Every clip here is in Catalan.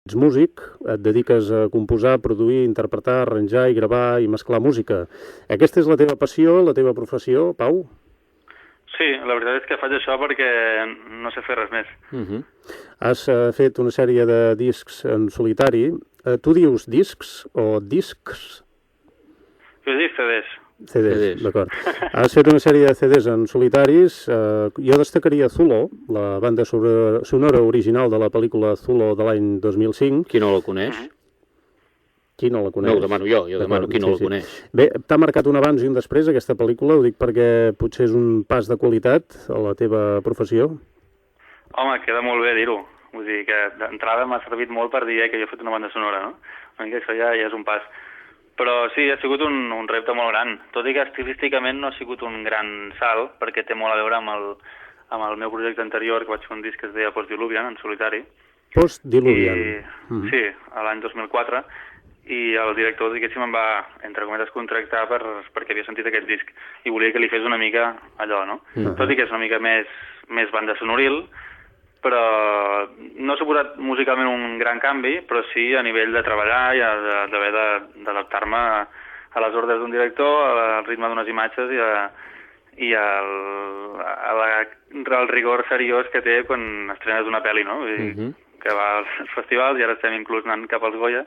Ets músic, et dediques a composar, produir, interpretar, arranjar i gravar i mesclar música. Aquesta és la teva passió, la teva professió, Pau? Sí, la veritat és que faig això perquè no sé fer res més. Has fet una sèrie de discs en solitari. Tu dius discs o discs? Jo dic CDs. CDs, d'acord. Has fet una sèrie de CDs en solitaris. Jo destacaria Zulo, la banda sonora original de la pel·lícula Zulo de l'any 2005. Qui no la coneix? Qui no la coneix? No, ho demano jo demano qui no la coneix. Bé, t'ha marcat un abans i un després aquesta pel·lícula, ho dic perquè potser és un pas de qualitat a la teva professió? Home, queda molt bé dir-ho. Vull dir que d'entrada m'ha servit molt per dir que jo he fet una banda sonora, no? Una mica això ja és un pas. Però sí, ha sigut un repte molt gran, tot i que estilísticament no ha sigut un gran salt, perquè té molt a veure amb el meu projecte anterior, que vaig fer un disc que es deia Post-Diluvian, en solitari. Post-Diluvian. Sí, a l'any 2004, i el director, diguéssim, em va, entre cometes, contractar perquè havia sentit aquest disc i volia que li fes una mica allò, no? Tot i que és una mica més banda sonoril, però no s'ha posat musicalment un gran canvi, però sí a nivell de treballar i d'haver d'adaptar-me a les ordres d'un director, al ritme d'unes imatges i al rigor seriós que té quan estrenes una pel·li, no? Vull dir, que va als festivals i ara estem inclús anant cap als Goya,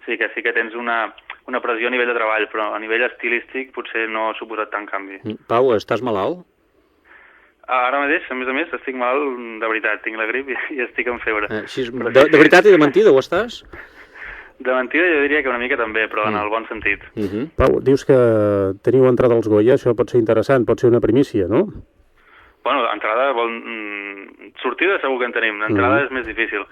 sí que tens una pressió a nivell de treball, però a nivell estilístic potser no ha suposat tant canvi. Pau, estàs malalt? Ara mateix, a més, estic mal de veritat, tinc la grip i estic en febre. De veritat i de mentida ho estàs? De mentida jo diria que una mica també, però en el bon sentit. Pau, dius que teniu entrada als Goya, això pot ser interessant, pot ser una primícia, no? Bueno, entrada, sortida segur que en tenim, l'entrada és més difícil.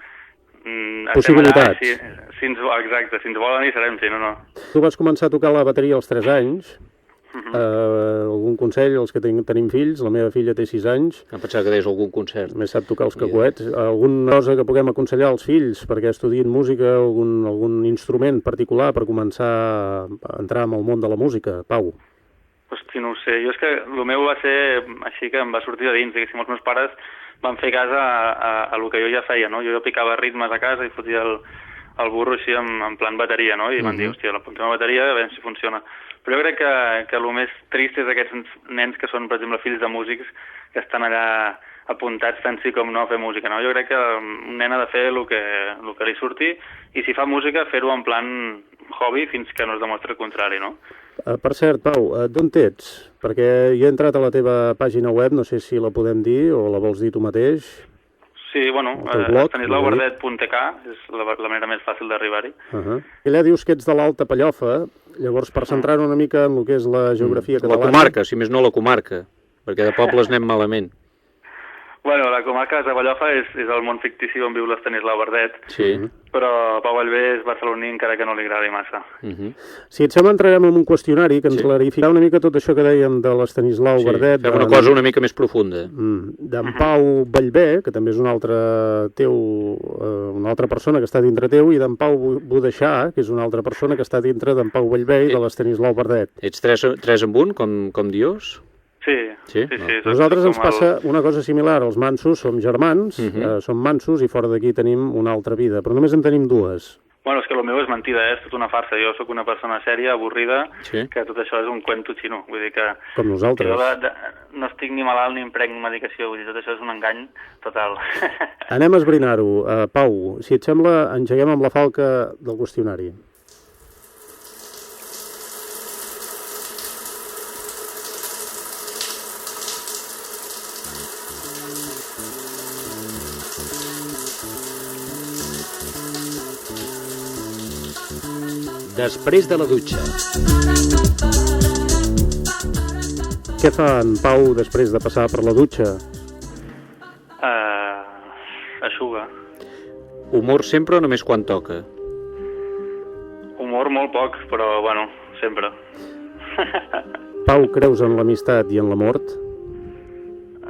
Possibilitats. Exacte, si ens volen hi serem, si no. Tu vas començar a tocar la bateria als 3 anys. Algun consell als que tenim fills? La meva filla té 6 anys. Em pensava que deies algun concert. Més sap tocar els cacuets. Alguna cosa que puguem aconsellar als fills perquè estudien música, algun instrument particular per començar a entrar en el món de la música? Pau. Hosti, no ho sé. Jo és que el meu va ser així que em va sortir de dins. Diguéssim, els meus pares van fer cas a el que jo ja feia, no? Jo picava ritmes a casa i fotia el burro així en plan bateria, no? I van dir, hòstia, l'apuntem a bateria, a veure si funciona. Però jo crec que el més trist és aquests nens que són, per exemple, fills de músics que estan allà apuntats tant sí com no a fer música, no? Jo crec que un nen ha de fer el que li surti i si fa música fer-ho en plan hobby fins que no es demostri el contrari, no? Per cert, Pau, d'on ets? Perquè jo he entrat a la teva pàgina web, no sé si la podem dir o la vols dir tu mateix. Sí, bueno, stanislauverdet.tk és la manera més fàcil d'arribar-hi. Allà dius que ets de l'Alta Pallofa, llavors per centrar una mica en el que és la geografia catalana... La comarca, si més no la comarca, perquè de pobles anem malament. Bueno, la comarca de Ballofa és el món fictici on viu l'Estanislau Verdet, però Pau Vallvé és barceloní encara que no li agradi massa. Si et sembla, entrarem en un qüestionari que ens clarificarà una mica tot això que dèiem de l'Estanislau Verdet. Fem una cosa una mica més profunda. D'en Pau Vallvé, que també és una altra persona que està dintre teu, i d'en Pau Budeixà, que és una altra persona que està dintre d'en Pau Vallvé i de l'Estanislau Verdet. Ets tres en un, com Dios? Sí. Nosaltres ens passa una cosa similar. Els mansos som germans, som mansos i fora d'aquí tenim una altra vida, però només en tenim dues. Bueno, és que el meu és mentida, és tota una farsa. Jo sóc una persona sèria, avorrida, que tot això és un cuento xino. Vull dir que... Com nosaltres. Jo no estic ni malalt ni em prenc medicació, vull dir, tot això és un engany total. Anem a esbrinar-ho. Pau, si et sembla, engeguem amb la falca del qüestionari. Després de la dutxa. Què fa en Pau després de passar per la dutxa? Eixuga. Humor sempre o només quan toca? Humor molt poc, però bueno, sempre. Pau, creus en l'amistat i en la mort?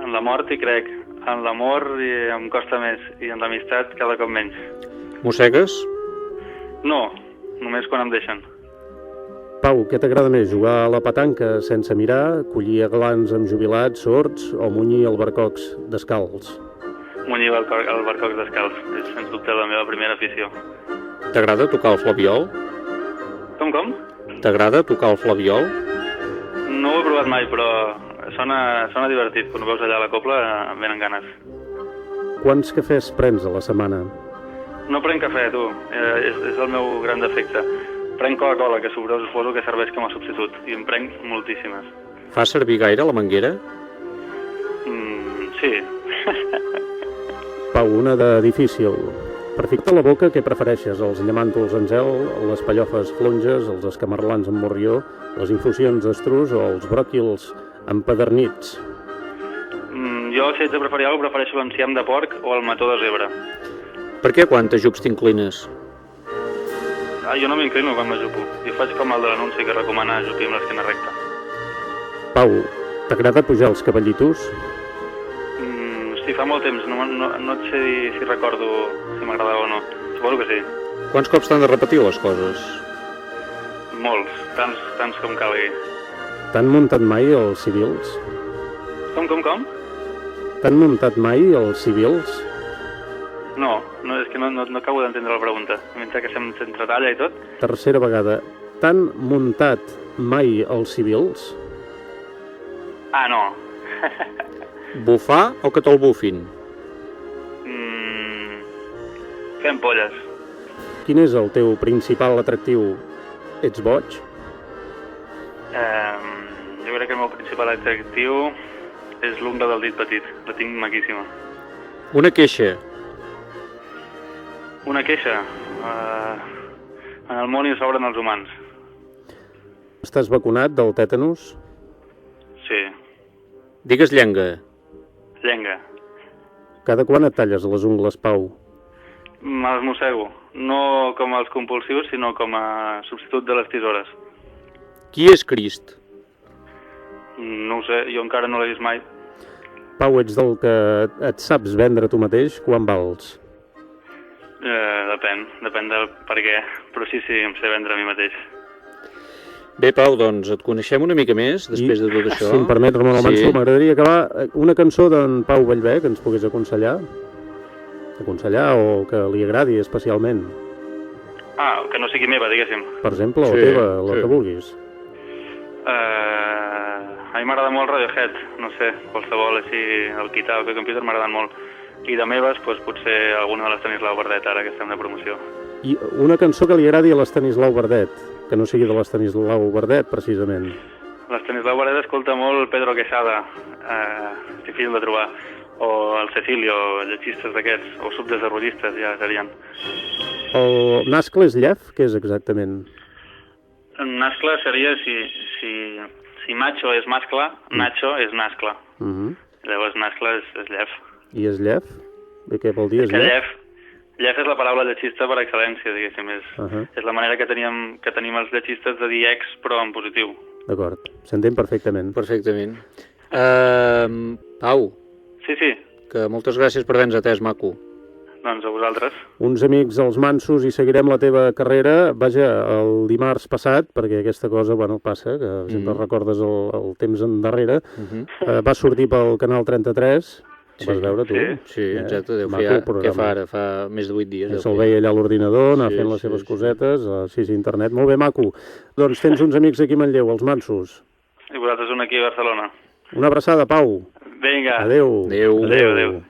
En la mort hi crec. En l'amor em costa més i en l'amistat cada cop menys. Mossegues? No. Només quan em deixen. Pau, què t'agrada més, jugar a la petanca sense mirar, collir aglans amb jubilats, sords o munyir albercocs descalç? Munyir albercocs descalç, és sens dubte la meva primera afició. T'agrada tocar el flabiol? Com? T'agrada tocar el flabiol? No ho he provat mai, però sona divertit. Quan ho veus allà a la cobla, em venen ganes. Quants cafès prens a la setmana? No prenc cafè, tu. És el meu gran defecte. Prenc Coca-Cola, que suposo que serveix com a substitut, i en prenc moltíssimes. Fa servir gaire la manguera? Sí. Pau, una de difícil. Per ficar la boca, què prefereixes? Els llamàntols en gel, les pallofes flonges, els escamarlans amb morrió, les infusions d'estrus o els bròquils empadernits? Jo, si haig de preferir alguna cosa, prefereixo l'enciam de porc o el mató de zebra. Per què quan t'ajups t'inclines? Jo no m'inclino quan m'ajupo. Jo faig com el de l'anunci que recomana ajupir amb l'esquena recta. Pau, t'agrada pujar els cavallitos? Sí, fa molt temps. No et sé dir si recordo si m'agradava o no. Suposo que sí. Quants cops t'han de repetir les coses? Molts. Tants com calgui. T'han muntat mai els civils? Com? T'han muntat mai els civils? No, és que no acabo d'entendre la pregunta. Mentre que s'entre talla i tot. Tercera vegada. T'han muntat mai els civils? Ah, no. Bufar o que te'l bufin? Fem polles. Quin és el teu principal atractiu? Ets boig? Jo crec que el meu principal atractiu és l'ungla del dit petit. La tinc maquíssima. Una queixa. Una queixa. En el món hi sobren els humans. Estàs vacunat del tètanus? Sí. Digues llenga. Llenga. Cada quan et talles les ungles, Pau? Me les mossego. No com els compulsius, sinó com a substitut de les tisores. Qui és Crist? No ho sé, jo encara no l'he vist mai. Pau, ets del que et saps vendre tu mateix quan vals? Depèn del per què, però sí, em sé vendre a mi mateix. Bé, Pau, doncs et coneixem una mica més després de tot això. Si em permet, Ramon Almanso, m'agradaria acabar una cançó d'en Pau Vallvé que ens pogués aconsellar o que li agradi especialment. Que no sigui meva, diguéssim. Per exemple, o teva, la que vulguis. A mi m'agrada molt Radiohead, no sé, qualsevol així, el Guitar o el Computer m'agraden molt. I de meves, doncs, potser alguna de l'Estanislau Verdet, ara que estem de promoció. I una cançó que li agradi a l'Estanislau Verdet, que no sigui de l'Estanislau Verdet, precisament. L'Estanislau Verdet escolta molt Pedro Quesada, difícil de trobar, o el Cecilio, lletgistes d'aquests, o subdesenvolupistes, ja serien. El nascle és llef? Què és exactament? Nascle seria, si macho és mascle, nacho és nascle. Llavors nascle és llef. I és llef? De què vol dir, és llef? Llef és la paraula lletgista per excel·lència, diguéssim. És la manera que tenim els lletgistes de dir ex, però en positiu. D'acord, s'entén perfectament. Perfectament. Pau. Sí. Que moltes gràcies per haver-nos atès, maco. Doncs a vosaltres. Uns amics als Mansos i seguirem la teva carrera. Vaja, el dimarts passat, perquè aquesta cosa, passa, que sempre recordes el temps endarrere, va sortir pel Canal 33. Ho vas veure, tu? Sí, exacte. Què fa ara? Fa més de 8 dies. Se'l veia allà a l'ordinador, anar fent les seves cosetes, internet. Molt bé, maco. Doncs tens uns amics aquí a Manlleu, els Mansos. I vosaltres un aquí a Barcelona. Una abraçada, Pau. Vinga. Adéu. Adéu. Adéu.